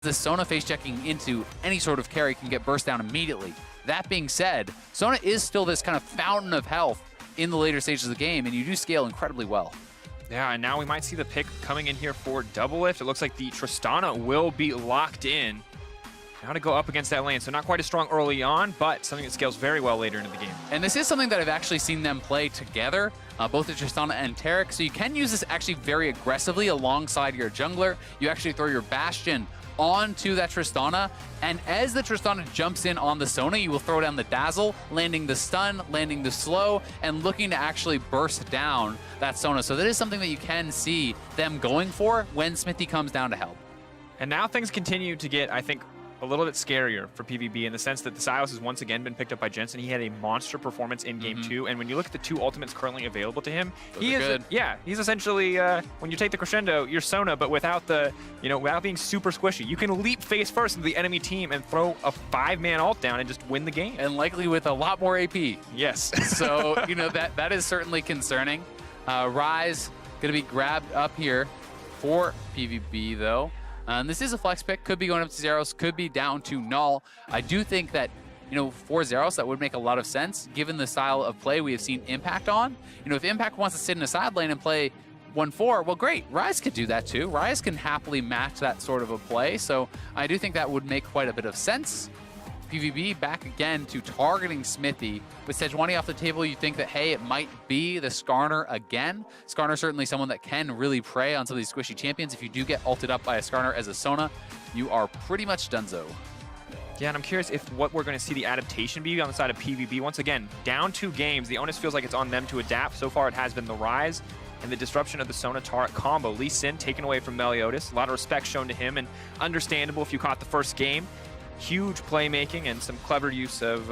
the Sona face checking into any sort of carry can get burst down immediately. That being said, Sona is still this kind of fountain of health in the later stages of the game, and you do scale incredibly well. Yeah, and now we might see the pick coming in here for double lift. It looks like the Tristana will be locked in. Now to go up against that lane. So not quite as strong early on, but something that scales very well later into the game. And this is something that I've actually seen them play together, both the Tristana and Taric. So you can use this actually very aggressively alongside your jungler. You actually throw your Bastion onto that Tristana, and as the Tristana jumps in on the Sona, you will throw down the Dazzle, landing the stun, landing the slow, and looking to actually burst down that Sona. So that is something that you can see them going for when Smithy comes down to help. And now things continue to get, I think, a little bit scarier for PVB in the sense that the Silas has once again been picked up by Jensen. He had a monster performance in Game 2, and when you look at the 2 ultimates currently available to him, he's essentially, when you take the Crescendo, you're Sona, but without the, without being super squishy. You can leap face first into the enemy team and throw a 5-man ult down and just win the game. And likely with a lot more AP. Yes. So, that is certainly concerning. Ryze going to be grabbed up here for PVB, though. And this is a flex pick, could be going up to Zeros, could be down to Null. I do think that, for Zeros, that would make a lot of sense, given the style of play we have seen Impact on. If Impact wants to sit in a side lane and play 1-4, well, great. Ryze could do that too. Ryze can happily match that sort of a play, so I do think that would make quite a bit of sense. PVB back again to targeting Smithy. With Sejuani off the table, you think that, hey, it might be the Skarner again. Skarner certainly someone that can really prey on some of these squishy champions. If you do get ulted up by a Skarner as a Sona, you are pretty much donezo. Yeah, and I'm curious if what we're going to see the adaptation be on the side of PVB. Once again, down 2 games, the onus feels like it's on them to adapt. So far, it has been the Ryze and the disruption of the Sona Taric combo. Lee Sin taken away from Meliodas. A lot of respect shown to him, and understandable if you caught the first game. Huge playmaking and some clever use of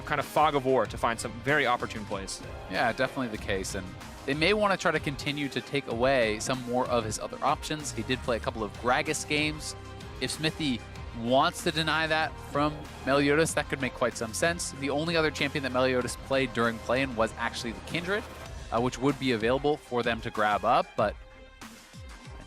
kind of fog of war to find some very opportune plays. Yeah, definitely the case. And they may want to try to continue to take away some more of his other options. He did play a couple of Gragas games. If Smithy wants to deny that from Meliodas, that could make quite some sense. The only other champion that Meliodas played during play-in was actually the Kindred, which would be available for them to grab up. But I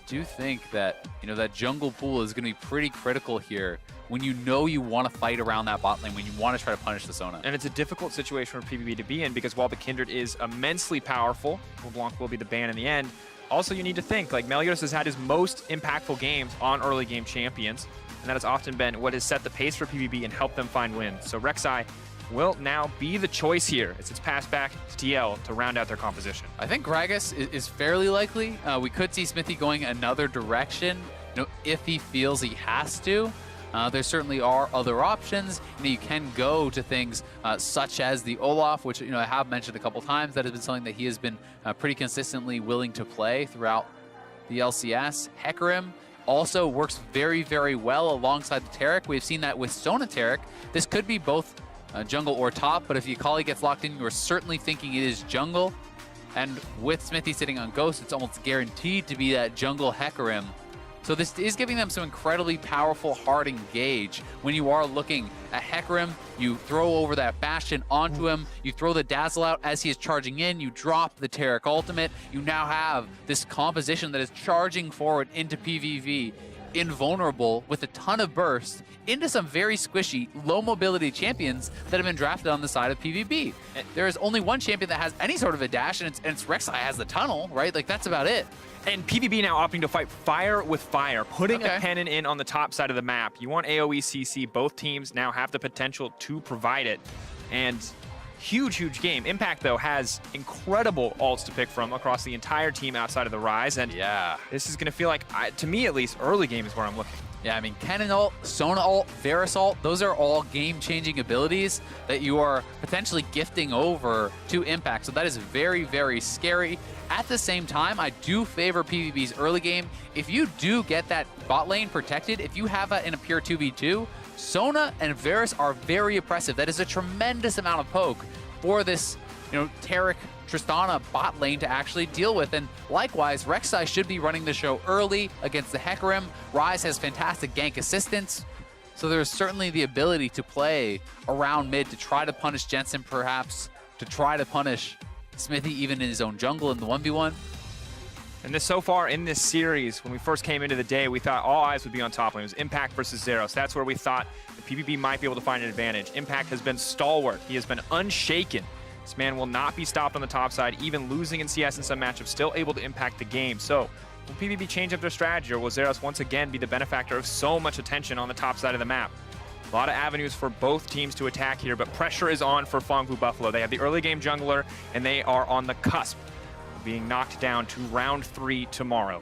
do think that, that jungle pool is going to be pretty critical here when you want to fight around that bot lane, when you want to try to punish the Sona. And it's a difficult situation for PvB to be in, because while the Kindred is immensely powerful, LeBlanc will be the ban in the end, also you need to think, like, Meliodas has had his most impactful games on early game champions, and that has often been what has set the pace for PvB and helped them find wins. So Rek'Sai will now be the choice here as it's passed back to TL to round out their composition. I think Gragas is fairly likely. We could see Smithy going another direction, if he feels he has to. There certainly are other options. You can go to things such as the Olaf, which I have mentioned a couple times. That has been something that he has been pretty consistently willing to play throughout the LCS. Hecarim also works very, very well alongside the Taric. We've seen that with Sona Taric. This could be both jungle or top, but if your colleague gets locked in, you are certainly thinking it is jungle. And with Smithy sitting on Ghost, it's almost guaranteed to be that jungle Hecarim. So this is giving them some incredibly powerful hard engage. When you are looking at Hecarim, you throw over that Bastion onto him, you throw the Dazzle out as he is charging in, you drop the Taric ultimate. You now have this composition that is charging forward into PvV, invulnerable with a ton of burst into some very squishy, low mobility champions that have been drafted on the side of PvB. There is only one champion that has any sort of a dash, and it's Rek'Sai has the tunnel, right? Like, that's about it. And PVB now opting to fight fire with fire, putting a pennon in on the top side of the map. You want AoE CC. Both teams now have the potential to provide it. And huge, huge game. Impact, though, has incredible ults to pick from across the entire team outside of the Ryze. And yeah, this is going to feel like, to me at least, early game is where I'm looking. Yeah, I mean, Cannon ult, Sona ult, Varus ult, those are all game-changing abilities that you are potentially gifting over to Impact. So that is very, very scary. At the same time, I do favor PvB's early game. If you do get that bot lane protected, if you have it in a pure 2v2, Sona and Varus are very oppressive. That is a tremendous amount of poke for this, Taric Tristana bot lane to actually deal with. And likewise, Rek'Sai should be running the show early against the Hecarim. Ryze has fantastic gank assistance. So there's certainly the ability to play around mid to try to punish Jensen, perhaps, to try to punish Smithy even in his own jungle in the 1v1. And this so far in this series, when we first came into the day, we thought all eyes would be on top lane. It was Impact versus Zeros. That's where we thought the PVB might be able to find an advantage. Impact has been stalwart. He has been unshaken. This man will not be stopped on the top side, even losing in CS in some matchups, still able to impact the game. So will PVB change up their strategy, or will Zeros once again be the benefactor of so much attention on the top side of the map? A lot of avenues for both teams to attack here, but pressure is on for Phong Buffalo. They have the early game jungler, and they are on the cusp of being knocked down to round 3 tomorrow.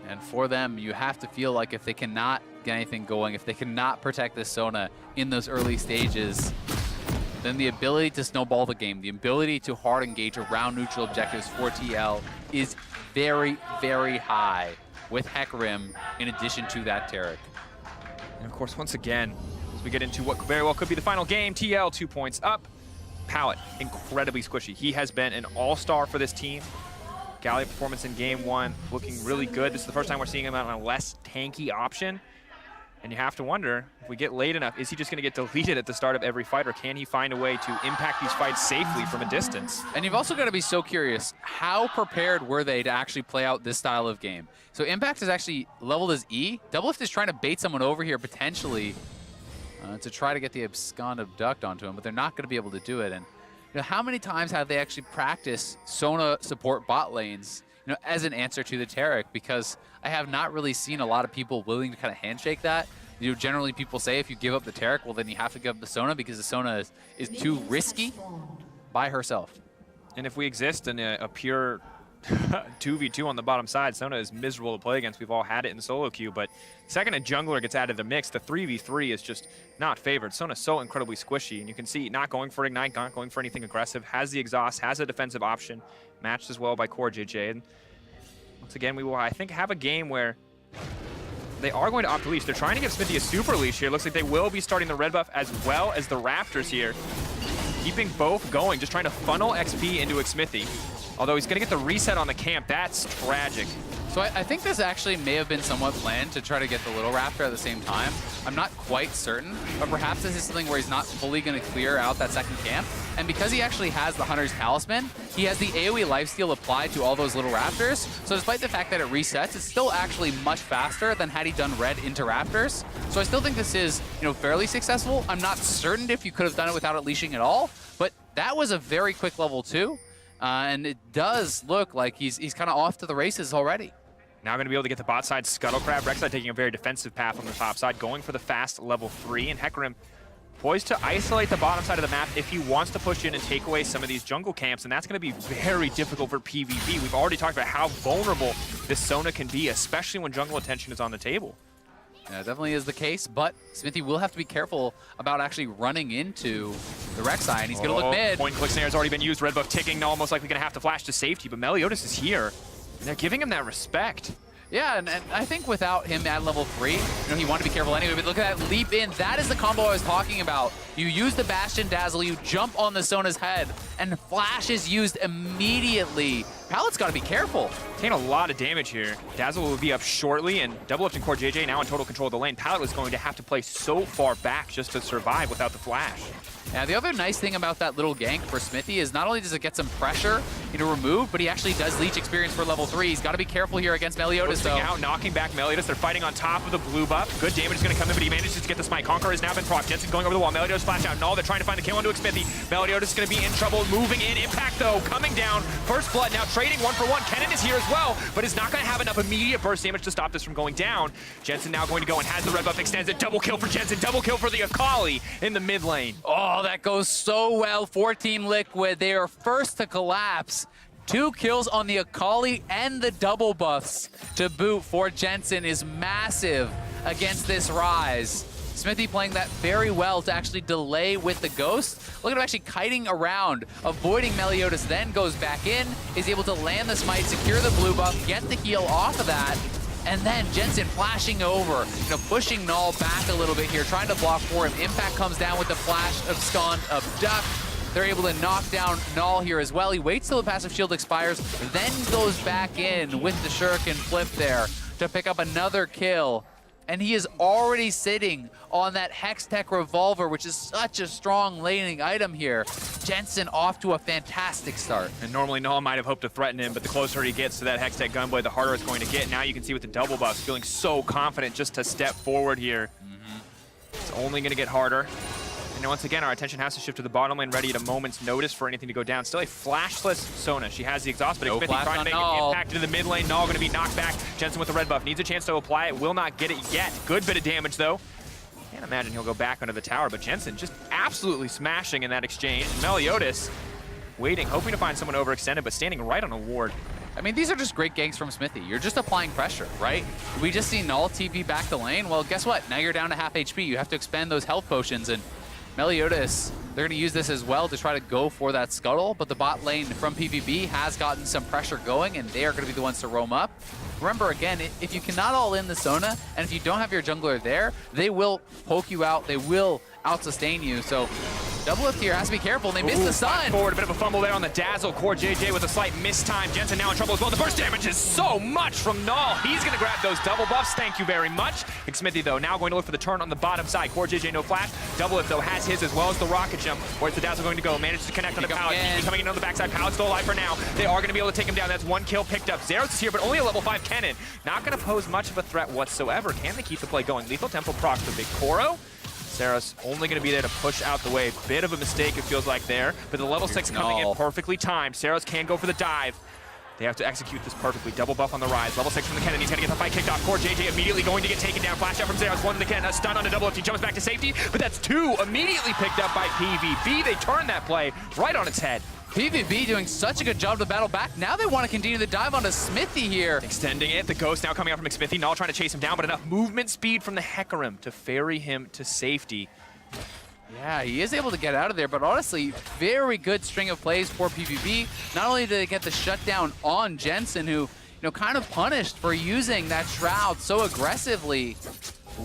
And for them, you have to feel like if they cannot get anything going, if they cannot protect this Sona in those early stages, then the ability to snowball the game, the ability to hard engage around neutral objectives for TL is very, very high with Hecarim in addition to that Taric. And of course, once again, as we get into what very well could be the final game, TL 2 points up. Pallet, incredibly squishy. He has been an all-star for this team. Gallia performance in game 1 looking really good. This is the first time we're seeing him on a less tanky option. And you have to wonder, if we get late enough, is he just going to get deleted at the start of every fight, or can he find a way to impact these fights safely from a distance? And you've also got to be so curious, how prepared were they to actually play out this style of game? So Impact is actually leveled as E. Doublelift is trying to bait someone over here potentially to try to get the Abscond Abduct onto him, but they're not going to be able to do it. And you know, how many times have they actually practiced Sona support bot lanes, you know, as an answer to the Taric? Because I have not really seen a lot of people willing to kind of handshake that. You know, generally people say if you give up the Taric, well then you have to give up the Sona because the Sona is too risky by herself. And if we exist in a pure 2v2 on the bottom side, Sona is miserable to play against. We've all had it in solo queue, but second a jungler gets added to the mix, the 3v3 is just not favored. Sona's so incredibly squishy, and you can see not going for Ignite, not going for anything aggressive, has the exhaust, has a defensive option, matched as well by Core JJ. And once again, we will, I think, have a game where they are going to opt to leash. They're trying to give Smithy a super leash here. Looks like they will be starting the red buff as well as the Raptors here. Keeping both going, just trying to funnel XP into Smithy. Although he's going to get the reset on the camp. That's tragic. So I think this actually may have been somewhat planned to try to get the little Raptor at the same time. I'm not quite certain, but perhaps this is something where he's not fully going to clear out that second camp. And because he actually has the Hunter's Talisman, he has the AoE lifesteal applied to all those little Raptors. So despite the fact that it resets, it's still actually much faster than had he done red into Raptors. So I still think this is, you know, fairly successful. I'm not certain if you could have done it without it leashing at all, but that was a very quick level 2. And it does look like he's kind of off to the races already. Now going to be able to get the bot side Scuttle Crab. Rek'Sai taking a very defensive path on the top side, going for the fast level 3, and Hecarim poised to isolate the bottom side of the map if he wants to push in and take away some of these jungle camps, and that's going to be very difficult for PvP. We've already talked about how vulnerable this Sona can be, especially when jungle attention is on the table. Yeah, it definitely is the case, but Smithy will have to be careful about actually running into the Rek'Sai, and he's going to look mid. Point click snare has already been used. Red buff ticking, almost like we're going to have to flash to safety, but Meliodas is here, and they're giving him that respect. Yeah, and I think without him at level 3, you know, he wanted to be careful anyway, but look at that leap in. That is the combo I was talking about. You use the Bastion Dazzle, you jump on the Sona's head, and Flash is used immediately. Pallet's got to be careful. Taking a lot of damage here. Dazzle will be up shortly, and Doublelift and Core JJ now in total control of the lane. Pallet was going to have to play so far back just to survive without the flash. Now, the other nice thing about that little gank for Smithy is not only does it get some pressure, you know, removed, but he actually does leech experience for level 3. He's got to be careful here against Meliodas, though. Out, knocking back Meliodas. They're fighting on top of the blue buff. Good damage is going to come in, but he manages to get the smite. Conqueror has now been proc. Jensen going over the wall. Meliodas flash out. No, they're trying to find the kill onto Smithy. Meliodas is going to be in trouble. Moving in. Impact, though, coming down. First blood now trading 1-for-1. Kennen is here as well, but is not going to have enough immediate burst damage to stop this from going down. Jensen now going to go and has the red buff extended. Double kill for Jensen. Double kill for the Akali in the mid lane. Oh, that goes so well for Team Liquid. They are first to collapse. 2 kills on the Akali and the double buffs to boot for Jensen is massive against this Ryze. Smithy playing that very well to actually delay with the Ghost. Look at him actually kiting around, avoiding Meliodas, then goes back in, is able to land the smite, secure the blue buff, get the heal off of that, and then Jensen flashing over, you know, pushing Null back a little bit here, trying to block for him. Impact comes down with the flash, Abscond, Abduct. They're able to knock down Null here as well. He waits till the passive shield expires, then goes back in with the Shuriken flip there to pick up another kill. and he is already sitting on that Hex Tech Revolver, which is such a strong laning item here. Jensen off to a fantastic start. And normally Null might have hoped to threaten him, but the closer he gets to that Hex Tech Gunblade, the harder it's going to get. Now you can see with the double buffs, feeling so confident just to step forward here. It's only going to get harder. And once again, our attention has to shift to the bottom lane, ready at a moment's notice for anything to go down. Still a flashless Sona. She has the exhaust, but Xmithie trying to make an impact into the mid lane. Null going to be knocked back. Jensen with the red buff needs a chance to apply it. Will not get it yet. Good bit of damage, though. Can't imagine he'll go back under the tower, but Jensen just absolutely smashing in that exchange. Meliodas waiting, hoping to find someone overextended, but standing right on a ward. I mean, these are just great ganks from Smithy. You're just applying pressure, right? We just see Null TP back the lane. Well, guess what? Now you're down to half HP. You have to expend those health potions, and Meliodas, they're going to use this as well to try to go for that scuttle, but the bot lane from PVB has gotten some pressure going, and they are going to be the ones to roam up. Remember, again, if you cannot all in the Sona, and if you don't have your jungler there, they will poke you out, they will out-sustain you, so double lift here has to be careful, and they miss the stun. Forward, a bit of a fumble there on the dazzle. Core JJ with a slight mistime. Jensen now in trouble as well. The burst damage is so much from Null. He's going to grab those double buffs. Thank you very much. Xmithie, though, now going to look for the turn on the bottom side. Core JJ, no flash. Double lift, though, has his as well as the rocket jump. Where's the dazzle going to go? Manages to connect on the Pallet. Coming in on the backside. Pallet's still alive for now. They are going to be able to take him down. That's one kill picked up. Zeros is here, but only a level 5 cannon. Not going to pose much of a threat whatsoever. Can they keep the play going? Lethal Temple procs for Big Koro. Sarah's only going to be there to push out the way. Bit of a mistake, it feels like there. But the level 6 coming in perfectly timed. Sarah's can go for the dive. They have to execute this perfectly. Double buff on the rise. Level 6 from the cannon. He's going to get the fight kicked off. Core JJ immediately going to get taken down. Flash out from Sarah's. One to the cannon. A stun on a double lift. He jumps back to safety. But that's 2 immediately picked up by PVB. They turn that play right on its head. PVB doing such a good job to battle back. Now they want to continue the dive onto Smithy here. Extending it. The ghost now coming out from Xmithie. Null trying to chase him down, but enough movement speed from the Hecarim to ferry him to safety. Yeah, he is able to get out of there, but honestly, very good string of plays for PVB. Not only did they get the shutdown on Jensen, who, kind of punished for using that Shroud so aggressively.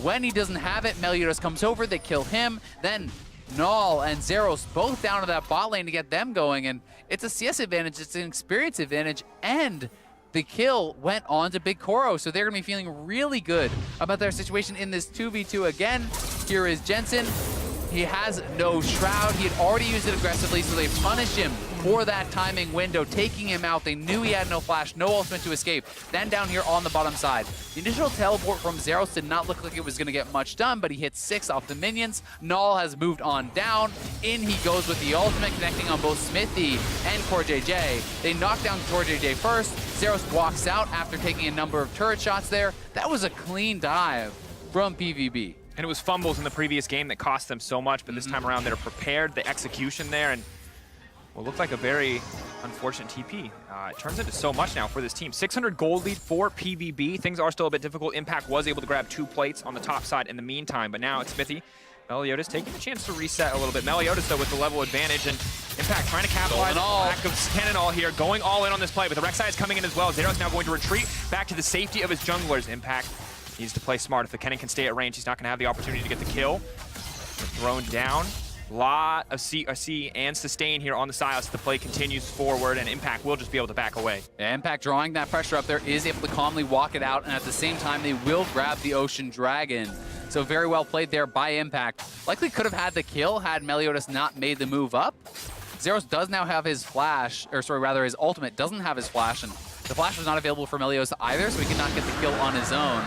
When he doesn't have it, Meliodas comes over, they kill him. Then Null and Zeros both down to that bot lane to get them going, and it's a CS advantage, it's an experience advantage, and the kill went on to Big Koro, so they're going to be feeling really good about their situation in this 2v2 again. Here is Jensen. He has no Shroud. He had already used it aggressively, so they punish him for that timing window, taking him out. They knew he had no flash, no ultimate to escape. Then down here on the bottom side, the initial teleport from Zeros did not look like it was going to get much done, but he hit 6 off the minions. Null has moved on down. In he goes with the ultimate, connecting on both Smithy and Core JJ. They knock down Core JJ first. Zeros walks out after taking a number of turret shots there. That was a clean dive from PVB. And it was fumbles in the previous game that cost them so much, but this time around they're prepared, the execution there, and what looked like a very unfortunate TP. It turns into so much now for this team. 600 gold lead for PVB. Things are still a bit difficult. Impact was able to grab 2 plates on the top side in the meantime, but now it's Smithy. Meliodas taking a chance to reset a little bit. Meliodas, though, with the level advantage, and Impact trying to capitalize on the lack of cannon all here, going all in on this play, but the Rek'Sai is coming in as well. Zero's now going to retreat back to the safety of his junglers. Impact needs to play smart. If the Kennen can stay at range, he's not going to have the opportunity to get the kill. Thrown down. Lot of C and sustain here on the Silas. The play continues forward, and Impact will just be able to back away. Yeah, Impact drawing that pressure up there is able to calmly walk it out, and at the same time, they will grab the Ocean Dragon. So very well played there by Impact. Likely could have had the kill had Meliodas not made the move up. Zeros does now have his flash, or sorry, rather his ultimate doesn't have his flash, and the flash was not available for Meliodas either, so he could not get the kill on his own.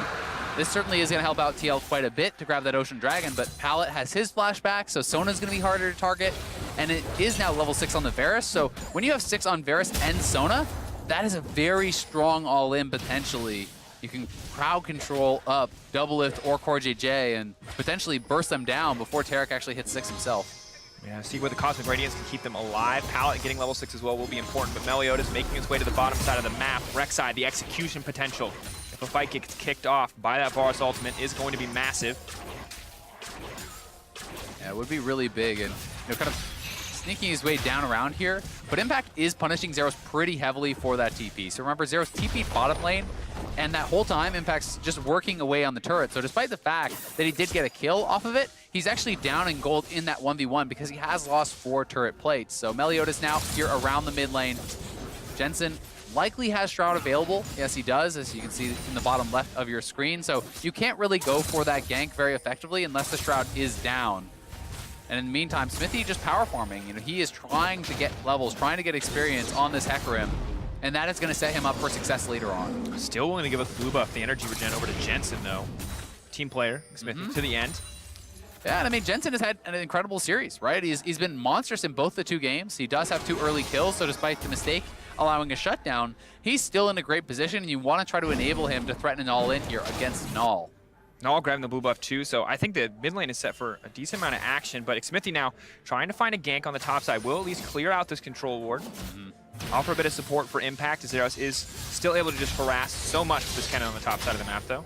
This certainly is going to help out TL quite a bit to grab that Ocean Dragon, but Pallet has his flashback, so Sona's going to be harder to target, and it is now level 6 on the Varus, so when you have 6 on Varus and Sona, that is a very strong all-in potentially. You can crowd control up Double Lift or Core JJ and potentially burst them down before Tarek actually hits 6 himself. Yeah, see where the Cosmic Radiance can keep them alive. Pallet getting level 6 as well will be important, but Meliodas making its way to the bottom side of the map. Rek'Sai, the execution potential. If a fight gets kicked off by that Varus ultimate is going to be massive. Yeah, it would be really big, and kind of sneaking his way down around here. But Impact is punishing Zeros pretty heavily for that TP. So remember, Zeros TP'd bottom lane, and that whole time, Impact's just working away on the turret. So despite the fact that he did get a kill off of it, he's actually down in gold in that 1v1 because he has lost 4 turret plates. So Meliodas now here around the mid lane. Jensen likely has Shroud available. Yes, he does, as you can see in the bottom left of your screen. So you can't really go for that gank very effectively unless the Shroud is down. And in the meantime, Smithy just power farming. You know, he is trying to get levels, trying to get experience on this Hecarim, and that is going to set him up for success later on. Still willing to give us blue buff, the energy regen over to Jensen, though. Team player, Smithy to the end. Yeah, and I mean, Jensen has had an incredible series, right? He's been monstrous in both the 2 games. He does have 2 early kills, so despite the mistake allowing a shutdown, he's still in a great position, and you want to try to enable him to threaten an all-in here against Null. Null grabbing the blue buff too, so I think the mid lane is set for a decent amount of action, but Smithy now trying to find a gank on the top side. Will at least clear out this control ward. Offer a bit of support for impact, as Zeros is still able to just harass so much with this cannon on the top side of the map, though.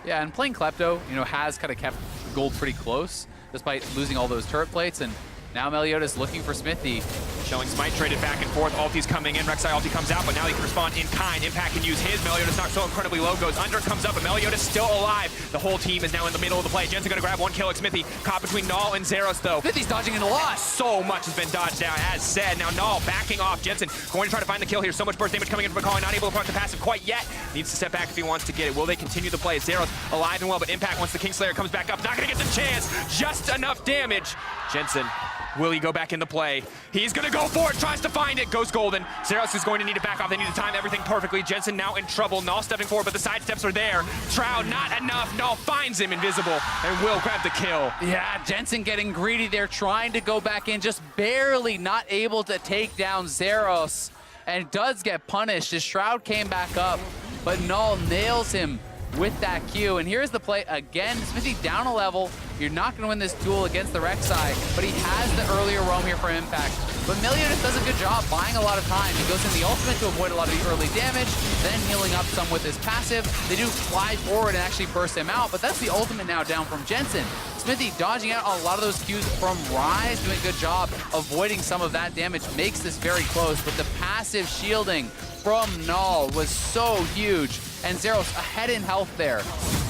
Yeah, and playing Klepto, you know, has kind of kept gold pretty close, despite losing all those turret plates, and now Meliodas looking for Smithy. Showing Smite traded back and forth. Ulti's coming in. Rek'Sai ulti comes out, but now he can respond in kind. Impact can use his. Meliodas not so incredibly low. Goes under, comes up, but Meliodas still alive. The whole team is now in the middle of the play. Jensen gonna grab 1 kill. Smithy caught between Null and Zeros, though. Smithy's dodging in a lot. So much has been dodged out, as said. Now Null backing off. Jensen going to try to find the kill here. So much burst damage coming in from McCall. Not able to proc the passive quite yet. Needs to step back if he wants to get it. Will they continue the play? Zeros alive and well, but Impact once the Kingslayer comes back up. Not gonna get the chance. Just enough damage. Jensen, will he go back into play? He's gonna go for it, tries to find it, goes golden. Zeros is going to need to back off. They need to time everything perfectly. Jensen now in trouble. Null stepping forward, but the side steps are there. Shroud, not enough. Null finds him invisible, and will grab the kill. Yeah, Jensen getting greedy there, trying to go back in, just barely not able to take down Zeros, and does get punished. His Shroud came back up, but Null nails him with that Q. And here's the play again. Smithy down a level. You're not going to win this duel against the Rek'Sai, but he has the earlier roam here for Impact. But Meliodas does a good job buying a lot of time. He goes in the ultimate to avoid a lot of the early damage, then healing up some with his passive. They do fly forward and actually burst him out, but that's the ultimate now down from Jensen. Smithy dodging out a lot of those Qs from Ryze, doing a good job avoiding some of that damage, makes this very close, but the passive shielding from Null was so huge, and Zeros ahead in health there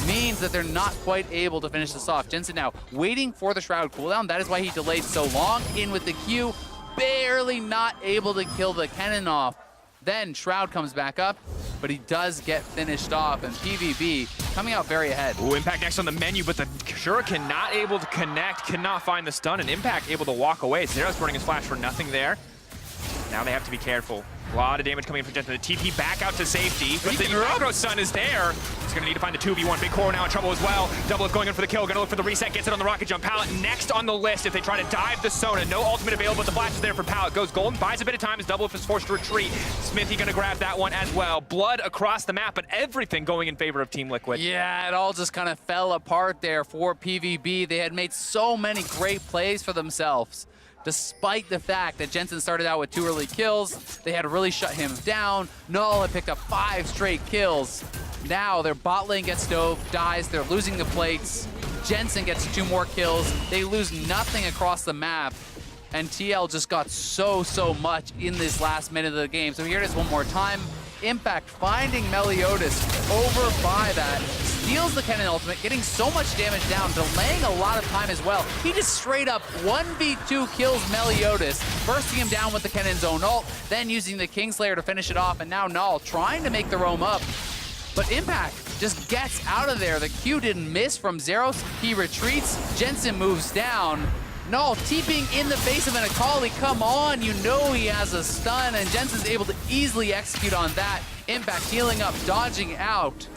means that they're not quite able to finish this off. Jensen now waiting for the Shroud cooldown. That is why he delayed so long. In with the Q, barely not able to kill the cannon off. Then Shroud comes back up, but he does get finished off, and PVB coming out very ahead. Ooh, Impact next on the menu, but the Shuriken not able to connect, cannot find the stun, and Impact able to walk away. Zeros burning his flash for nothing there. Now they have to be careful. A lot of damage coming in from Jensen. The TP back out to safety, but the Agro Sun is there. He's going to need to find the 2v1. Big Core now in trouble as well. Double going in for the kill. Going to look for the reset. Gets it on the rocket jump. Pallet next on the list if they try to dive the Sona. No ultimate available, but the flash is there for Pallet. Goes golden, buys a bit of time as Double is forced to retreat. Smithy going to grab that one as well. Blood across the map, but everything going in favor of Team Liquid. Yeah, it all just kind of fell apart there for PVB. They had made so many great plays for themselves. Despite the fact that Jensen started out with 2 early kills, they had to really shut him down. Null had picked up 5 straight kills. Now their bot lane gets dove, dies, they're losing the plates. Jensen gets 2 more kills. They lose nothing across the map. And TL just got so much in this last minute of the game. So here it is one more time. Impact finding Meliodas over by that. Steals the cannon ultimate, getting so much damage down, delaying a lot of time as well. He just straight up 1v2 kills Meliodas, bursting him down with the cannon's own ult, then using the Kingslayer to finish it off, and now Null trying to make the roam up. But Impact just gets out of there. The Q didn't miss from Zeros. He retreats. Jensen moves down. Null TPing in the face of an Akali. Come on, you know he has a stun, and Jensen's able to easily execute on that. Impact healing up, dodging out.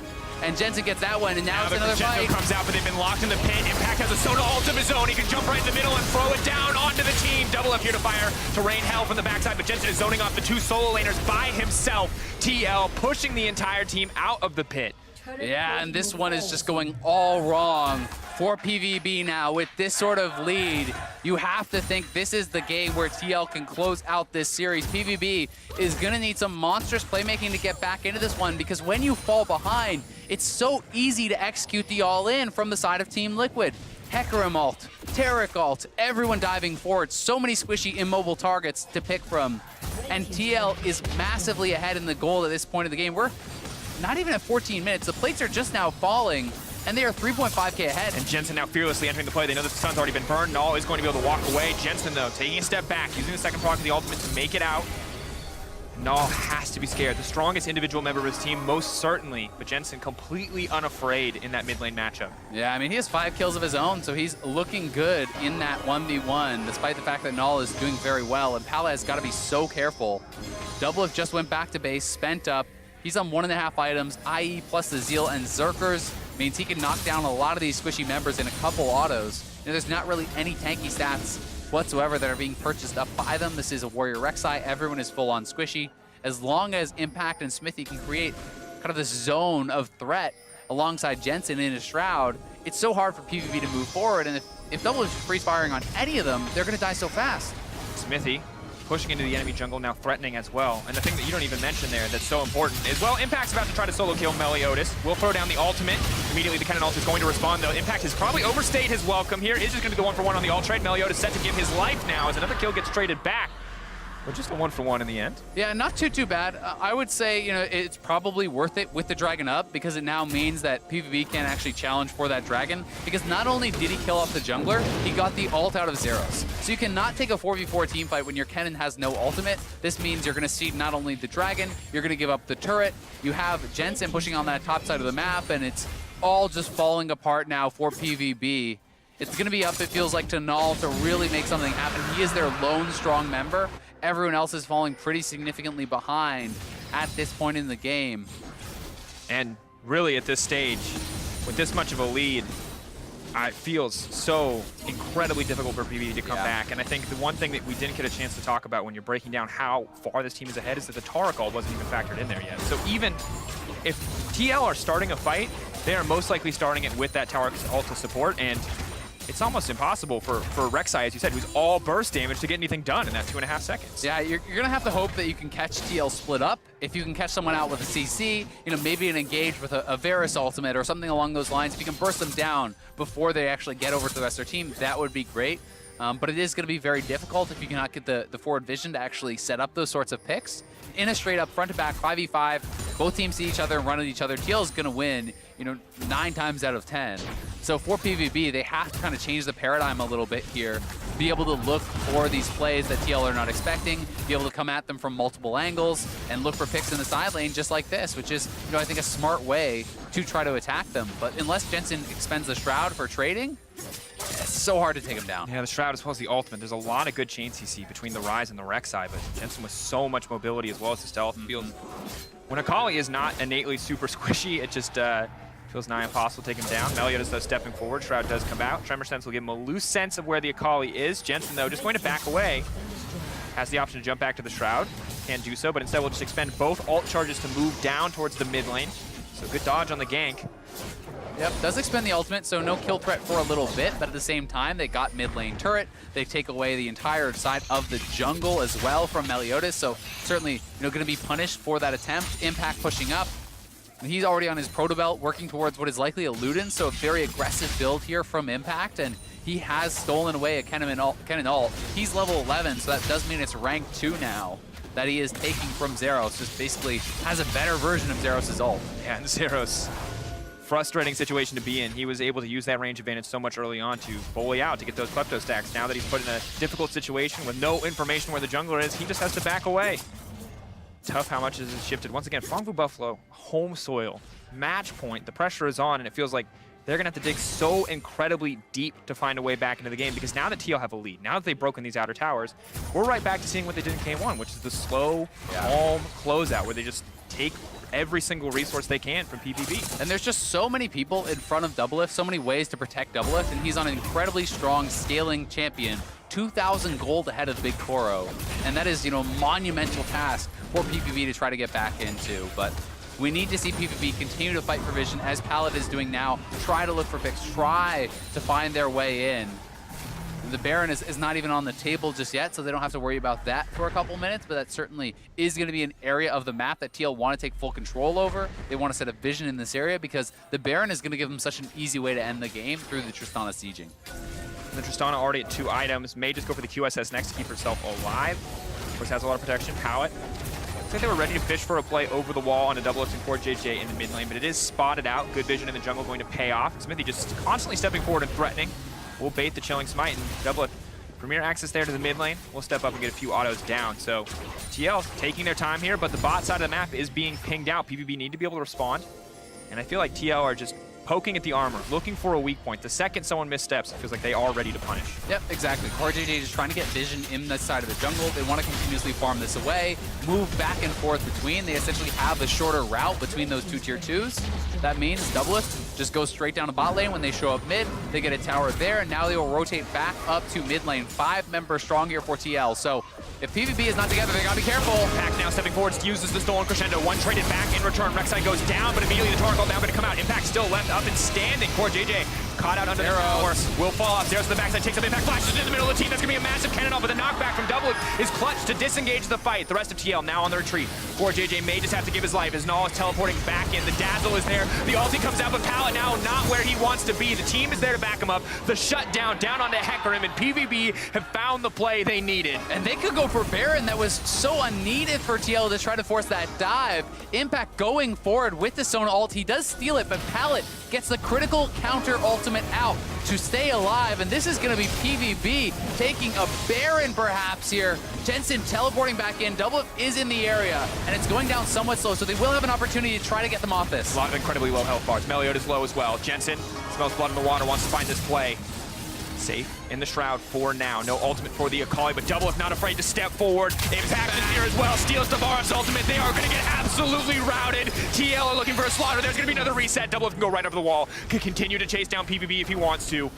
And Jensen gets that one, and now it's another fight. Comes out, but they've been locked in the pit. Impact has a Sona ult of his own. He can jump right in the middle and throw it down onto the team. Double up here to fire to rain hell from the backside, but Jensen is zoning off the 2 solo laners by himself. TL pushing the entire team out of the pit. Yeah, and this one is just going all wrong for PVB now. With this sort of lead, you have to think this is the game where TL can close out this series. PVB is going to need some monstrous playmaking to get back into this one, because when you fall behind, it's so easy to execute the all-in from the side of Team Liquid. Hecarim ult, Taric ult, everyone diving forward. So many squishy immobile targets to pick from. And TL is massively ahead in the goal at this point of the game. We're not even at 14 minutes. The plates are just now falling, and they are 3.5k ahead. And Jensen now fearlessly entering the play. They know that the sun's already been burned. Null is going to be able to walk away. Jensen, though, taking a step back, using the second proc of the ultimate to make it out. Null has to be scared. The strongest individual member of his team, most certainly, but Jensen completely unafraid in that mid lane matchup. Yeah, I mean, he has 5 kills of his own, so he's looking good in that 1v1, despite the fact that Null is doing very well, and Pala has got to be so careful. Doublelift just went back to base, spent up. He's on 1.5 items, IE plus the Zeal and Zerkers means he can knock down a lot of these squishy members in a couple autos. There's not really any tanky stats whatsoever that are being purchased up by them. This is a Warrior Rek'Sai. Everyone is full on squishy. As long as Impact and Smithy can create kind of this zone of threat alongside Jensen in a Shroud, it's so hard for PVB to move forward. And if Double is freeze firing on any of them, they're going to die so fast. Smithy pushing into the enemy jungle, now threatening as well. And the thing that you don't even mention there that's so important is, well, Impact's about to try to solo kill Meliodas. We'll throw down the ultimate. Immediately the Cannon ult is going to respond, though. Impact has probably overstayed his welcome here. Is just going to be the 1-for-1 on the ult trade. Meliodas set to give his life now as another kill gets traded back. Or just a 1-for-1 in the end. Yeah, not too bad. I would say, it's probably worth it with the Dragon up, because it now means that PvP can actually challenge for that Dragon, because not only did he kill off the jungler, he got the ult out of Zeros. So you cannot take a 4v4 team fight when your Kennen has no ultimate. This means you're going to cede not only the Dragon, you're going to give up the turret. You have Jensen pushing on that top side of the map, and it's all just falling apart now for PvB. It's going to be up, it feels like, to Null to really make something happen. He is their lone strong member. Everyone else is falling pretty significantly behind at this point in the game. And really at this stage, with this much of a lead, it feels so incredibly difficult for PvP to come back. And I think the one thing that we didn't get a chance to talk about when you're breaking down how far this team is ahead is that the Tara call wasn't even factored in there yet. So even if TL are starting a fight, they are most likely starting it with that Tower ult to support, and it's almost impossible for Rek'Sai, as you said, who's all burst damage, to get anything done in that 2.5 seconds. Yeah, you're going to have to hope that you can catch TL split up. If you can catch someone out with a CC, maybe an engage with a Varus ultimate or something along those lines. If you can burst them down before they actually get over to the rest of their team, that would be great. But it is going to be very difficult if you cannot get the forward vision to actually set up those sorts of picks. In a straight up front to back 5v5, both teams see each other and run at each other. TL is going to win, 9 times out of 10. So for PvB, they have to kind of change the paradigm a little bit here, be able to look for these plays that TL are not expecting, be able to come at them from multiple angles, and look for picks in the side lane just like this, which is, I think a smart way to try to attack them. But unless Jensen expends the Shroud for trading, it's so hard to take him down. Yeah, the Shroud as well as the ultimate. There's a lot of good chains you see between the Rise and the Rek'Sai, but Jensen with so much mobility as well as the stealth feels. When Akali is not innately super squishy, it just feels nigh impossible to take him down. Meliodas, though, stepping forward. Shroud does come out. Tremor Sense will give him a loose sense of where the Akali is. Jensen, though, just going to back away. Has the option to jump back to the Shroud. Can't do so, but instead will just expend both ult charges to move down towards the mid lane. So good dodge on the gank. Yep, does expend the ultimate, so no kill threat for a little bit, but at the same time, they got mid lane turret. They take away the entire side of the jungle as well from Meliodas, so certainly, going to be punished for that attempt. Impact pushing up. And he's already on his proto belt, working towards what is likely a Luden, so a very aggressive build here from Impact, and he has stolen away a Kennen ult. He's level 11, so that does mean it's rank 2 now that he is taking from Zeros. Just basically has a better version of Zeros' ult. Yeah, and Zeros, frustrating situation to be in. He was able to use that range advantage so much early on to bully out, to get those klepto stacks. Now that he's put in a difficult situation with no information where the jungler is, he just has to back away. Tough how much has shifted. Once again, Phong Buffalo, home soil, match point. The pressure is on, and it feels like they're going to have to dig so incredibly deep to find a way back into the game, because now that TL have a lead, now that they've broken these outer towers, we're right back to seeing what they did in K1, which is the slow, calm closeout, where they just take every single resource they can from PVB. And there's just so many people in front of Doublelift, so many ways to protect Doublelift, and he's on an incredibly strong scaling champion, 2,000 gold ahead of Big Koro. And that is, a monumental task for PVB to try to get back into. But we need to see PVB continue to fight for vision, as Pallet is doing now, try to look for picks, try to find their way in. The Baron is not even on the table just yet, so they don't have to worry about that for a couple minutes, but that certainly is going to be an area of the map that TL want to take full control over. They want to set a vision in this area, because the Baron is going to give them such an easy way to end the game through the Tristana sieging. The Tristana already at 2 items, may just go for the QSS next to keep herself alive. Of course, has a lot of protection. Pallet. Looks like they were ready to fish for a play over the wall on a double and core JJ in the mid lane, but it is spotted out. Good vision in the jungle going to pay off. Smithy just constantly stepping forward and threatening. Will bait the Chilling Smite, and Doublelift Premier access there to the mid lane. We'll step up and get a few autos down. So TL taking their time here, but the bot side of the map is being pinged out. PVB need to be able to respond. And I feel like TL are just poking at the armor, looking for a weak point. The second someone missteps, it feels like they are ready to punish. Yep, exactly. CoreJJ is trying to get vision in the side of the jungle. They want to continuously farm this away, move back and forth between. They essentially have a shorter route between those two tier 2s. That means Doublelift just goes straight down to bot lane when they show up mid. They get a tower there, and now they will rotate back up to mid lane. 5 members strong here for TL. So if PVB is not together, they gotta be careful. Impact now stepping forward, uses the stolen crescendo. One traded back in return. Rek'Sai goes down, but immediately the tower call now going to come out. Impact still left up and standing. CoreJJ caught out under the tower. Will fall off. Zeros to the backside, takes up Impact, flashes in the middle of the team. That's going to be a massive cannon off, but the knockback from Doublelift is clutch to disengage the fight. The rest of TL now on the retreat. CoreJJ may just have to give his life as Null is teleporting back in. The Dazzle is there. The ulti comes out, but Pallet now not where he wants to be. The team is there to back him up. The shutdown down onto Hecarim, and PVB have found the play they needed. And they could go for Baron. That was so unneeded for TL to try to force that dive. Impact going forward with the Sona ult. He does steal it, but Pallet gets the critical counter ultimate out to stay alive, and this is going to be PVB taking a Baron perhaps here. Jensen teleporting back in. Doublelift is in the area, and it's going down somewhat slow, so they will have an opportunity to try to get them off this. A lot of incredibly low health bars. Meliodas low as well. Jensen smells blood in the water, wants to find this play. Safe in the Shroud for now. No ultimate for the Akali, but Doublelift not afraid to step forward. Impact is here as well. Steals Tavares' ultimate. They are going to get absolutely routed. TL are looking for a slaughter. There's going to be another reset. Doublelift can go right over the wall. Can continue to chase down PVB if he wants to.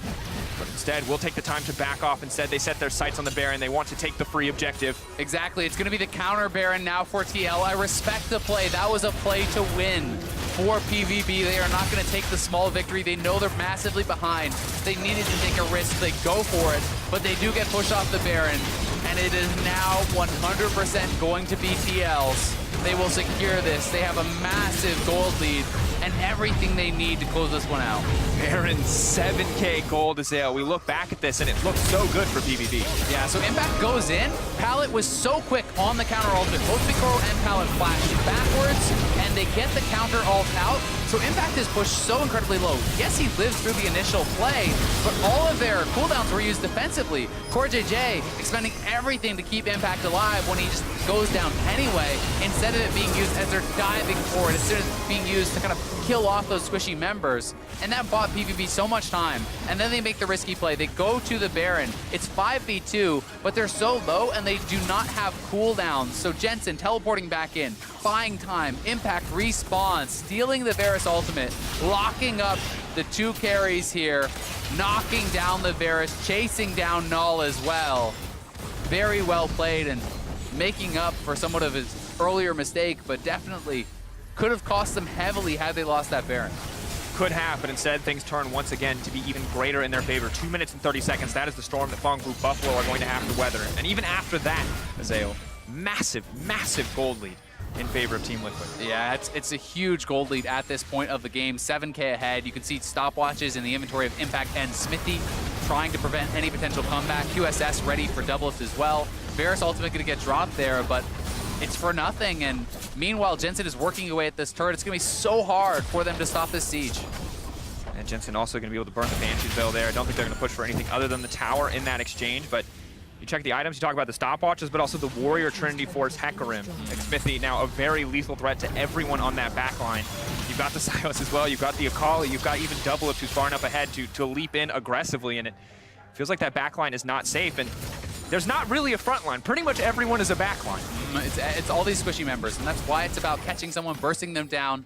But instead, we'll take the time to back off. Instead, they set their sights on the Baron. They want to take the free objective. Exactly. It's going to be the counter Baron now for TL. I respect the play. That was a play to win for PVB. They are not going to take the small victory. They know they're massively behind. They needed to take a risk. They go for it, but they do get pushed off the Baron. And it is now 100% going to be TL's. They will secure this. They have a massive gold lead and everything they need to close this one out. Baron, 7K gold to sale. We look back at this and it looks so good for PVB. Yeah, so Impact goes in. Pallet was so quick on the counter ultimate. Both Piccolo and Pallet flashed backwards, and they get the counter ult out. So Impact is pushed so incredibly low. Yes, he lived through the initial play, but all of their cooldowns were used defensively. CoreJJ expending everything to keep Impact alive when he just goes down anyway, instead of it being used as they're diving forward, instead of it being used to kind of kill off those squishy members. And that bought PVB so much time. And then they make the risky play. They go to the Baron. It's 5v2, but they're so low and they do not have cooldowns. So Jensen teleporting back in, buying time. Impact respawns, stealing the Varus ultimate, locking up the 2 carries here, knocking down the Varus, chasing down Null as well. Very well played and making up for somewhat of his earlier mistake, but definitely could have cost them heavily had they lost that Baron. Could have, but instead things turn once again to be even greater in their favor. 2 minutes and 30 seconds. That is the storm that Phong Group Buffalo are going to have to weather. And even after that, Azale, massive, massive gold lead in favor of Team Liquid. Yeah, it's a huge gold lead at this point of the game. 7K ahead. You can see stopwatches in the inventory of Impact and Smithy trying to prevent any potential comeback. QSS ready for Doublelift as well. Varus ultimate going to get dropped there, but it's for nothing. And meanwhile, Jensen is working away at this turret. It's going to be so hard for them to stop this siege. And Jensen also going to be able to burn the Banshee's Veil there. I don't think they're going to push for anything other than the tower in that exchange, but you check the items, you talk about the stopwatches, but also the Warrior Trinity Force Hecarim. Like Smithy, now a very lethal threat to everyone on that backline. You've got the Silas as well, you've got the Akali, you've got even Doublelift who's far enough ahead to leap in aggressively, and it feels like that backline is not safe. And there's not really a front line. Pretty much everyone is a backline. It's all these squishy members, and that's why it's about catching someone, bursting them down.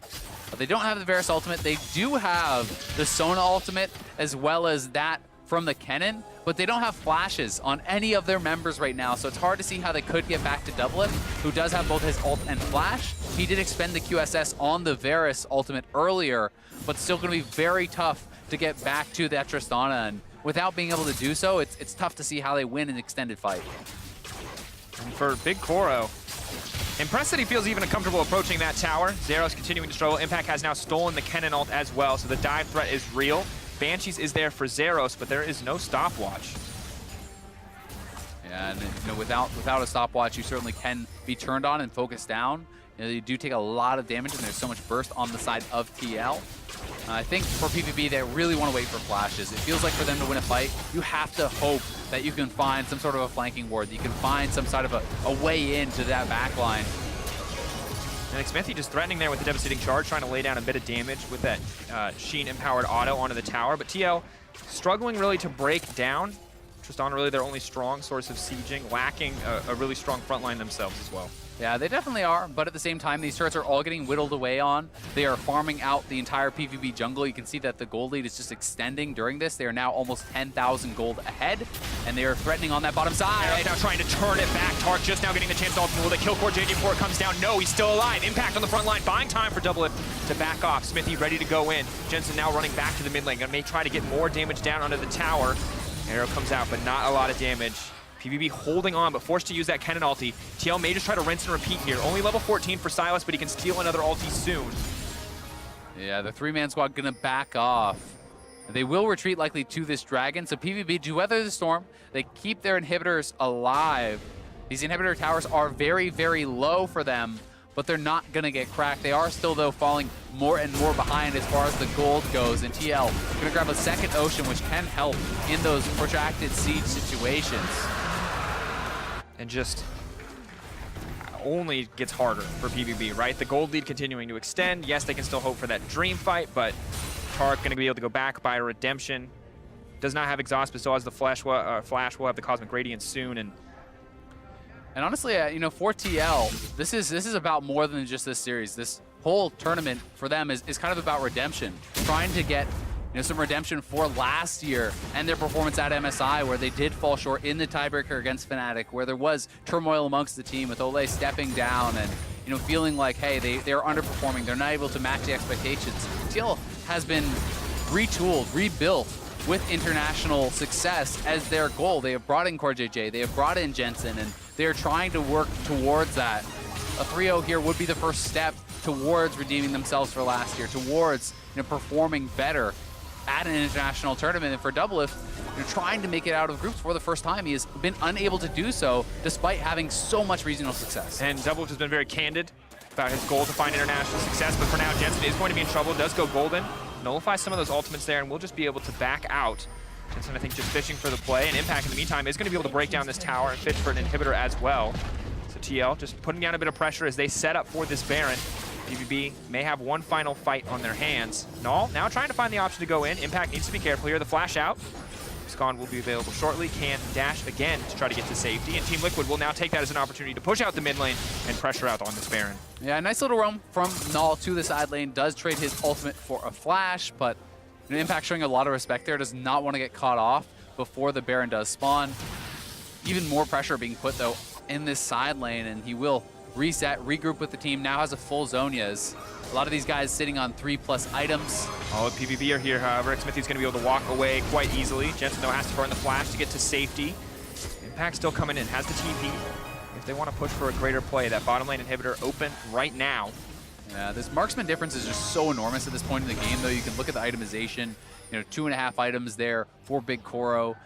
But they don't have the Varus ultimate. They do have the Sona ultimate as well as that from the Kennen, but they don't have flashes on any of their members right now, so it's hard to see how they could get back to Doublelift, who does have both his ult and flash. He did expend the QSS on the Varus ultimate earlier, but still going to be very tough to get back to that Tristana, and without being able to do so, it's tough to see how they win an extended fight. And for Big Koro, impressed that he feels even comfortable approaching that tower. Zeros continuing to struggle. Impact has now stolen the Kennen ult as well, so the dive threat is real. Banshees is there for Zeros, but there is no stopwatch. Yeah, and you know, without a stopwatch, you certainly can be turned on and focused down. You do take a lot of damage, and there's so much burst on the side of TL. I think for PVB, they really want to wait for flashes. It feels like for them to win a fight, you have to hope that you can find some sort of a flanking ward, that you can find some sort of a way into that back line. And Smithy just threatening there with the devastating charge, trying to lay down a bit of damage with that Sheen-empowered auto onto the tower. But TL struggling really to break down. Tristana really their only strong source of sieging, lacking a really strong front line themselves as well. Yeah, they definitely are, but at the same time, these turrets are all getting whittled away on. They are farming out the entire PVB jungle. You can see that the gold lead is just extending during this. They are now almost 10,000 gold ahead, and they are threatening on that bottom side. Arrows now trying to turn it back. Tark just now getting the chance to ultimate. Will they kill Core JJ before it comes down? No, he's still alive. Impact on the front line, buying time for Double to back off. Smithy ready to go in. Jensen now running back to the mid lane. Gonna may try to get more damage down onto the tower. Arrow comes out, but not a lot of damage. PVB holding on, but forced to use that cannon ulti. TL may just try to rinse and repeat here. Only level 14 for Silas, but he can steal another ulti soon. Yeah, the three-man squad gonna back off. They will retreat likely to this dragon, so PVB do weather the storm. They keep their inhibitors alive. These inhibitor towers are very, very low for them, but they're not gonna get cracked. They are still, though, falling more and more behind as far as the gold goes, and TL gonna grab a second ocean, which can help in those protracted siege situations. And just only gets harder for PVB, right? The gold lead continuing to extend. Yes, they can still hope for that dream fight, but Tark going to be able to go back by a redemption. Does not have exhaust, but still has the Flash will have the Cosmic Radiance soon. And honestly, you know, for TL, this is about more than just this series. This whole tournament for them is kind of about redemption, trying to get some redemption for last year and their performance at MSI, where they did fall short in the tiebreaker against Fnatic, where there was turmoil amongst the team with Ole stepping down and feeling like, hey, they're underperforming, they're not able to match the expectations. TL has been retooled, rebuilt with international success as their goal. They have brought in Core JJ, they have brought in Jensen, and they are trying to work towards that. A 3-0 here would be the first step towards redeeming themselves for last year, towards performing better at an international tournament. And for Doublelift, trying to make it out of groups for the first time, he has been unable to do so despite having so much regional success. And Doublelift has been very candid about his goal to find international success, but for now, Jensen is going to be in trouble, does go golden, nullifies some of those ultimates there, and we'll just be able to back out. Jensen, I think, just fishing for the play, and Impact in the meantime is going to be able to break down this tower and fish for an inhibitor as well. So TL just putting down a bit of pressure as they set up for this Baron. PVB may have one final fight on their hands. Null now trying to find the option to go in. Impact needs to be careful here. The flash out. Sconn will be available shortly. Can dash again to try to get to safety. And Team Liquid will now take that as an opportunity to push out the mid lane and pressure out on this Baron. Yeah, nice little roam from Null to the side lane. Does trade his ultimate for a flash, but Impact showing a lot of respect there. Does not want to get caught off before the Baron does spawn. Even more pressure being put, though, in this side lane, and he will reset, regroup with the team. Now has a full Zhonya's. A lot of these guys sitting on 3+ items. All the PVB are here, however. Smithy's going to be able to walk away quite easily. Jensen, though, has to burn the flash to get to safety. Impact still coming in, has the TP. If they want to push for a greater play, that bottom lane inhibitor open right now. Yeah, this marksman difference is just so enormous at this point in the game, though. You can look at the itemization, 2.5 items there for Big Koro.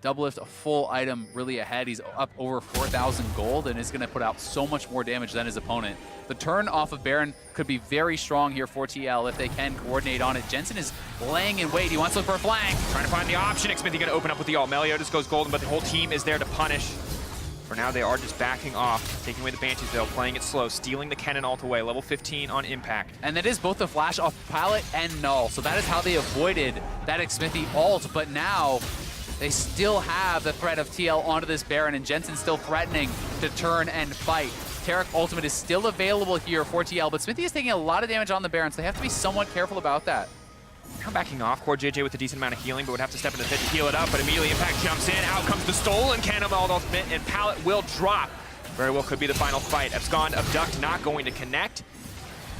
Doublelift, a full item really ahead. He's up over 4,000 gold and is going to put out so much more damage than his opponent. The turn off of Baron could be very strong here for TL if they can coordinate on it. Jensen is laying in wait. He wants to look for a flank. Trying to find the option. Smithy going to open up with the ult. Meliodas goes golden, but the whole team is there to punish. For now, they are just backing off, taking away the Banshee's Veil, playing it slow, stealing the cannon ult away, level 15 on Impact. And that is both the flash off Pallet and Null. So that is how they avoided that Smithy ult, but now they still have the threat of TL onto this Baron, and Jensen still threatening to turn and fight. Taric ultimate is still available here for TL, but Smithy is taking a lot of damage on the Baron, so they have to be somewhat careful about that. Now backing off, Core JJ with a decent amount of healing, but would have to step into the pit to heal it up, but immediately Impact jumps in, out comes the stolen Cannonball ultimate, and Pallet will drop. Very well could be the final fight. Abscond, Abduct not going to connect.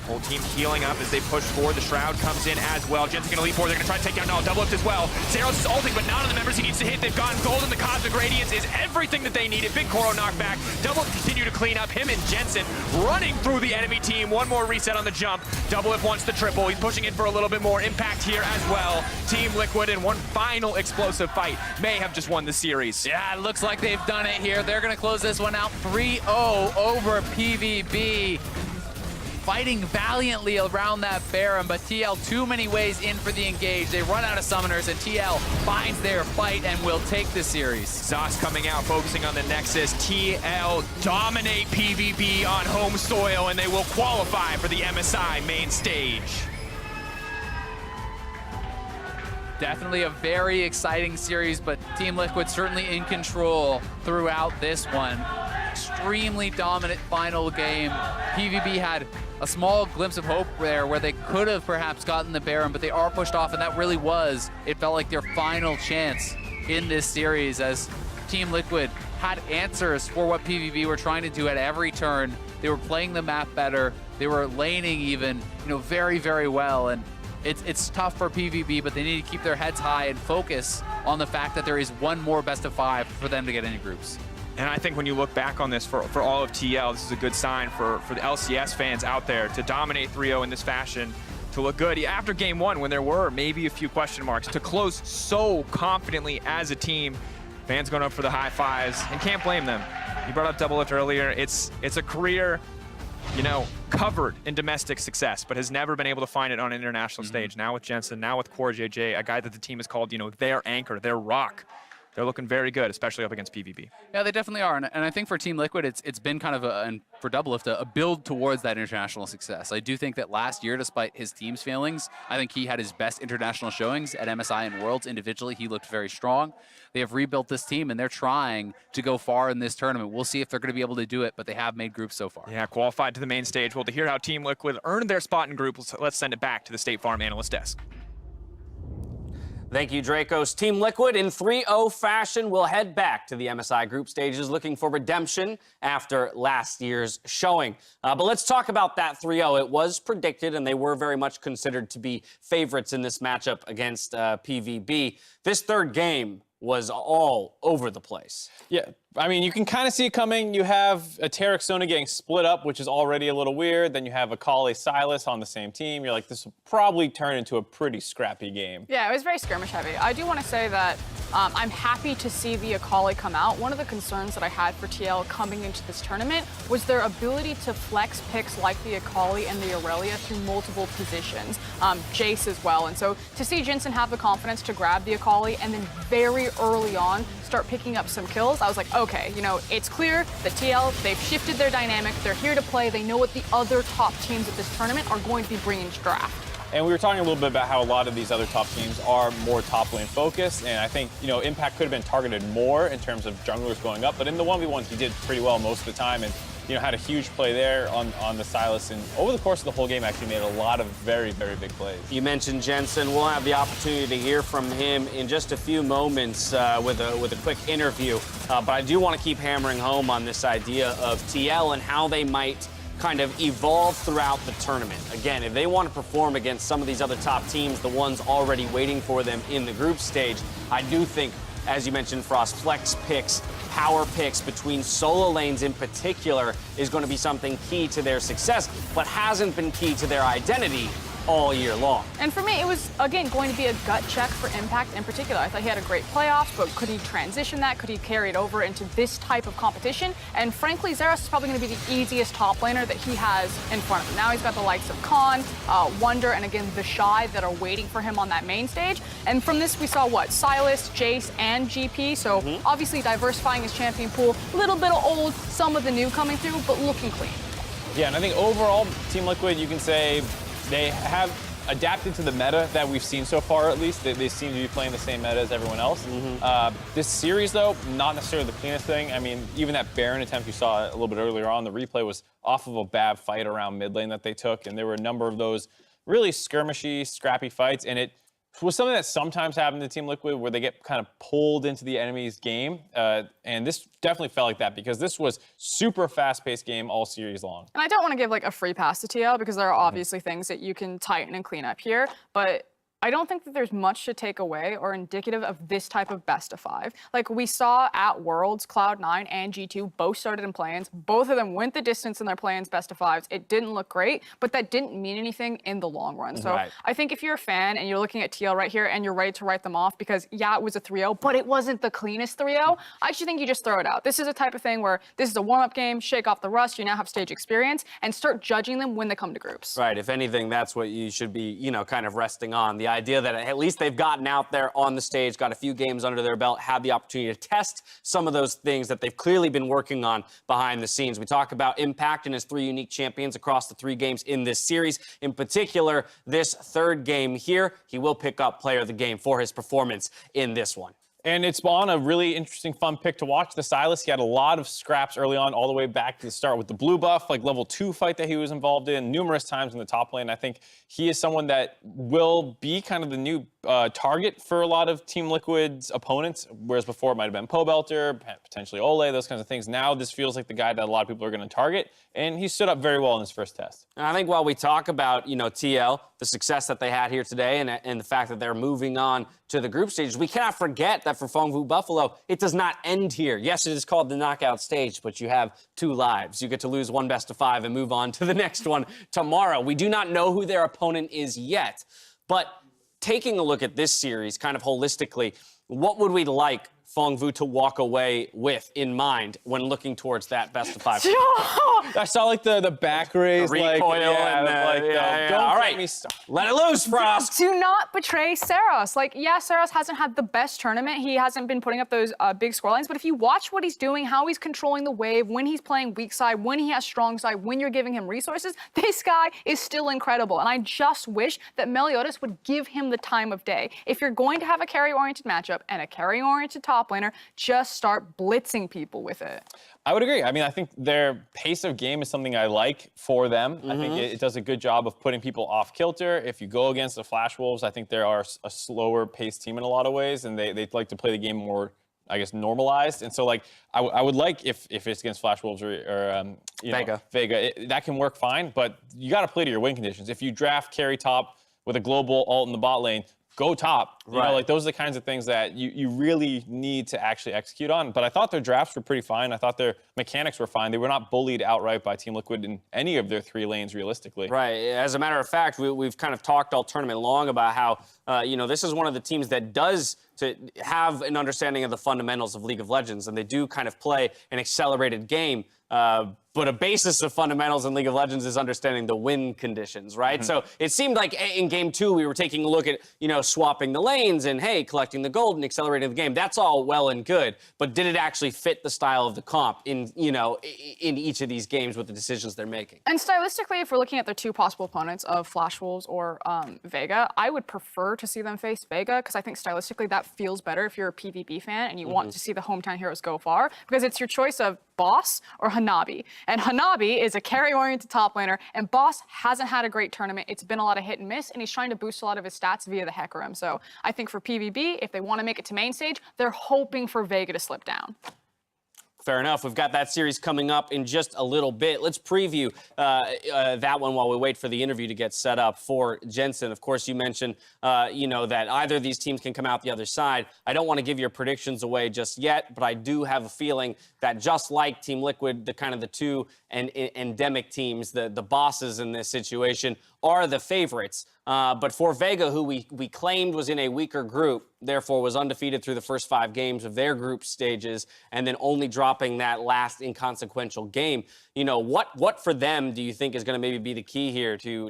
Whole team healing up as they push forward. The Shroud comes in as well. Jensen going to leap forward. They're going to try to take down Null. Doublelift as well. Zeros is ulting, but not on the members he needs to hit. They've gotten golden. The Cosmic Radiance is everything that they needed. Big Koro knockback. Doublelift continue to clean up. Him and Jensen running through the enemy team. One more reset on the jump. Doublelift wants the triple. He's pushing in for a little bit more impact here as well. Team Liquid in one final explosive fight may have just won the series. Yeah, it looks like they've done it here. They're going to close this one out 3-0 over PVB. fighting valiantly around that Baron, but TL too many ways in for the engage. They run out of summoners, and TL finds their fight and will take the series. Zos coming out, focusing on the Nexus. TL dominate PVB on home soil, and they will qualify for the MSI main stage. Definitely a very exciting series, but Team Liquid certainly in control throughout this one. Extremely dominant final game. PVB had a small glimpse of hope there where they could have perhaps gotten the Baron, but they are pushed off, and that really was, it felt like their final chance in this series, as Team Liquid had answers for what PVB were trying to do at every turn. They were playing the map better. They were laning even, very, very well. And it's tough for PVB, but they need to keep their heads high and focus on the fact that there is one more best of 5 for them to get into groups. And I think when you look back on this for all of TL, this is a good sign for the LCS fans out there to dominate 3-0 in this fashion, to look good. After game 1, when there were maybe a few question marks, to close so confidently as a team, fans going up for the high fives, and can't blame them. You brought up Doublelift earlier. It's a career, covered in domestic success, but has never been able to find it on an international stage. Now with Jensen, now with Core JJ, a guy that the team has called, their anchor, their rock. They're looking very good, especially up against PVB. Yeah, they definitely are. And I think for Team Liquid, it's been kind of, and for Doublelift, a build towards that international success. I do think that last year, despite his team's failings, I think he had his best international showings at MSI and Worlds. Individually, he looked very strong. They have rebuilt this team, and they're trying to go far in this tournament. We'll see if they're going to be able to do it, but they have made groups so far. Yeah, qualified to the main stage. Well, to hear how Team Liquid earned their spot in group, let's send it back to the State Farm analyst desk. Thank you, Dracos. Team Liquid in 3-0 fashion will head back to the MSI group stages looking for redemption after last year's showing. But let's talk about that 3-0. It was predicted, and they were very much considered to be favorites in this matchup against PVB. This third game was all over the place. Yeah, I mean, you can kind of see it coming. You have a Tarek Sona getting split up, which is already a little weird. Then you have Akali Silas on the same team. You're like, this will probably turn into a pretty scrappy game. Yeah, it was very skirmish heavy. I do want to say that I'm happy to see the Akali come out. One of the concerns that I had for TL coming into this tournament was their ability to flex picks like the Akali and the Aurelia through multiple positions, Jace as well. And so to see Jensen have the confidence to grab the Akali and then very early on start picking up some kills, I was like, okay, it's clear that TL, they've shifted their dynamic. They're here to play. They know what the other top teams at this tournament are going to be bringing to draft. And we were talking a little bit about how a lot of these other top teams are more top lane focused, and I think, Impact could have been targeted more in terms of junglers going up, but in the 1v1s he did pretty well most of the time, and had a huge play there on the Silas, and over the course of the whole game actually made a lot of very, very big plays. You mentioned Jensen. We'll have the opportunity to hear from him in just a few moments with a quick interview, but I do want to keep hammering home on this idea of TL and how they might kind of evolve throughout the tournament. Again, if they want to perform against some of these other top teams, the ones already waiting for them in the group stage, I do think, as you mentioned, Frost, flex picks, power picks between solo lanes in particular is going to be something key to their success, but hasn't been key to their identity all year long. And for me, it was, again, going to be a gut check for Impact in particular. I thought he had a great playoffs, but could he transition that? Could he carry it over into this type of competition? And frankly, Xerath is probably going to be the easiest top laner that he has in front of him. Now he's got the likes of Khan, Wonder, and again, the Shy that are waiting for him on that main stage. And from this, we saw what? Silas, Jace, and GP. So obviously diversifying his champion pool. A little bit of old, some of the new coming through, but looking clean. Yeah, and I think overall, Team Liquid, you can say, they have adapted to the meta that we've seen so far, at least. They seem to be playing the same meta as everyone else. This series, though, not necessarily the cleanest thing. I mean, even that Baron attempt you saw a little bit earlier on, the replay was off of a bad fight around mid lane that they took, and there were a number of those really skirmishy, scrappy fights, and it was something that sometimes happened to Team Liquid where they get kind of pulled into the enemy's game, and this definitely felt like that because this was super fast-paced game all series long. And I don't want to give like a free pass to TL because there are obviously things that you can tighten and clean up here, but I don't think that there's much to take away or indicative of this type of best of 5. Like we saw at Worlds, Cloud9 and G2 both started in play-ins. Both of them went the distance in their play-ins best of 5s. It didn't look great, but that didn't mean anything in the long run. So I think if you're a fan and you're looking at TL right here and you're ready to write them off because, yeah, it was a 3-0, but it wasn't the cleanest 3-0, I actually think you just throw it out. This is a type of thing where this is a warm-up game, shake off the rust, you now have stage experience, and start judging them when they come to groups. Right. If anything, that's what you should be, you know, kind of resting on. The idea that at least they've gotten out there on the stage, got a few games under their belt, had the opportunity to test some of those things that they've clearly been working on behind the scenes. We talk about Impact and his 3 unique champions across the 3 games in this series. In particular, this 3rd game here, he will pick up player of the game for his performance in this one. And it's on a really interesting, fun pick to watch. The Silas, he had a lot of scraps early on, all the way back to the start with the blue buff, like level 2 fight that he was involved in numerous times in the top lane. I think he is someone that will be kind of the new target for a lot of Team Liquid's opponents, whereas before it might have been Pobelter, potentially Ole, those kinds of things. Now this feels like the guy that a lot of people are going to target, and he stood up very well in his first test. And I think while we talk about, you know, TL, the success that they had here today, and the fact that they're moving on to the group stages, we cannot forget that for Phong Vu Buffalo, it does not end here. Yes, it is called the knockout stage, but you have 2 lives. You get to lose 1 best of 5 and move on to the next one tomorrow. We do not know who their opponent is yet, but taking a look at this series kind of holistically, what would we like Phong Vu to walk away with in mind when looking towards that best of 5? I saw like the back raise, the recoil, like, don't all get right, me started. Let it loose, Frost. Do not betray Saros. Like, yeah, Saros hasn't had the best tournament. He hasn't been putting up those big scorelines, but if you watch what he's doing, how he's controlling the wave, when he's playing weak side, when he has strong side, when you're giving him resources, this guy is still incredible. And I just wish that Meliodas would give him the time of day. If you're going to have a carry-oriented matchup and a carry-oriented top laner, just start blitzing people with it. I would agree. I mean, I think their pace of game is something I like for them. I think it does a good job of putting people off kilter. If you go against the Flash Wolves, I think they are a slower paced team in a lot of ways, and they like to play the game more, I guess, normalized. And so, like, I would like if it's against Flash Wolves or Vega. That can work fine, but you got to play to your win conditions. If you draft carry top with a global ult in the bot lane, go top. You know, like those are the kinds of things that you really need to actually execute on. But I thought their drafts were pretty fine. I thought their mechanics were fine. They were not bullied outright by Team Liquid in any of their 3 lanes, realistically. Right. As a matter of fact, we've kind of talked all tournament long about how, you know, this is one of the teams that does to have an understanding of the fundamentals of League of Legends, and they do kind of play an accelerated game. But a basis of fundamentals in League of Legends is understanding the win conditions, right? So it seemed like in Game 2, we were taking a look at, you know, swapping the lanes and, hey, collecting the gold and accelerating the game. That's all well and good. But did it actually fit the style of the comp in, you know, in each of these games with the decisions they're making? And stylistically, if we're looking at their 2 possible opponents of Flash Wolves or Vega, I would prefer to see them face Vega because I think stylistically that feels better if you're a PVB fan and you want to see the hometown heroes go far, because it's your choice of Boss or Hanabi. And Hanabi is a carry-oriented top laner, and Boss hasn't had a great tournament. It's been a lot of hit and miss, and he's trying to boost a lot of his stats via the Hecarim. So I think for PVB, if they want to make it to main stage, they're hoping for Vega to slip down. Fair enough. We've got that series coming up in just a little bit. Let's preview that one while we wait for the interview to get set up for Jensen. Of course, you mentioned, you know, that either of these teams can come out the other side. I don't want to give your predictions away just yet, but I do have a feeling that just like Team Liquid, the kind of the 2 endemic teams, the bosses in this situation, are the favorites. But for Vega, who we claimed was in a weaker group, therefore was undefeated through the first 5 games of their group stages, and then only dropping that last inconsequential game, you know, what for them do you think is going to maybe be the key here to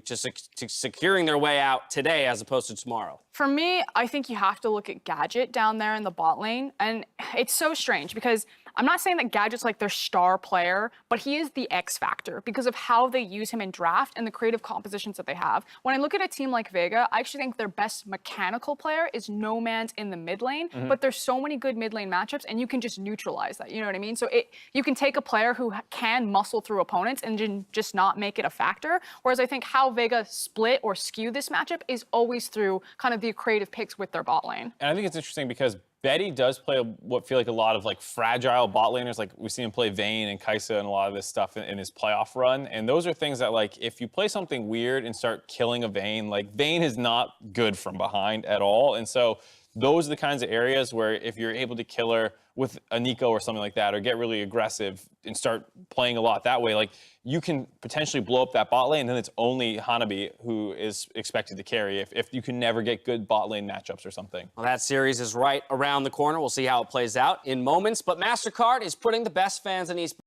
securing their way out today as opposed to tomorrow? For me, I think you have to look at Gadget down there in the bot lane, and it's so strange because I'm not saying that Gadget's like their star player, but he is the X factor because of how they use him in draft and the creative compositions that they have. When I look at a team like Vega, I actually think their best mechanical player is No Man's in the mid lane, but there's so many good mid lane matchups, and you can just neutralize that, you know what I mean? So you can take a player who can muscle through opponents and just not make it a factor, whereas I think how Vega split or skew this matchup is always through kind of the creative picks with their bot lane. And I think it's interesting because Betty does play what feel like a lot of like fragile bot laners. Like we've seen him play Vayne and Kai'Sa and a lot of this stuff in his playoff run. And those are things that like if you play something weird and start killing a Vayne, like Vayne is not good from behind at all. And so those are the kinds of areas where if you're able to kill her with a Nico or something like that, or get really aggressive and start playing a lot that way, like you can potentially blow up that bot lane, and then it's only Hanabi who is expected to carry if you can never get good bot lane matchups or something. Well, that series is right around the corner. We'll see how it plays out in moments, but MasterCard is putting the best fans in esports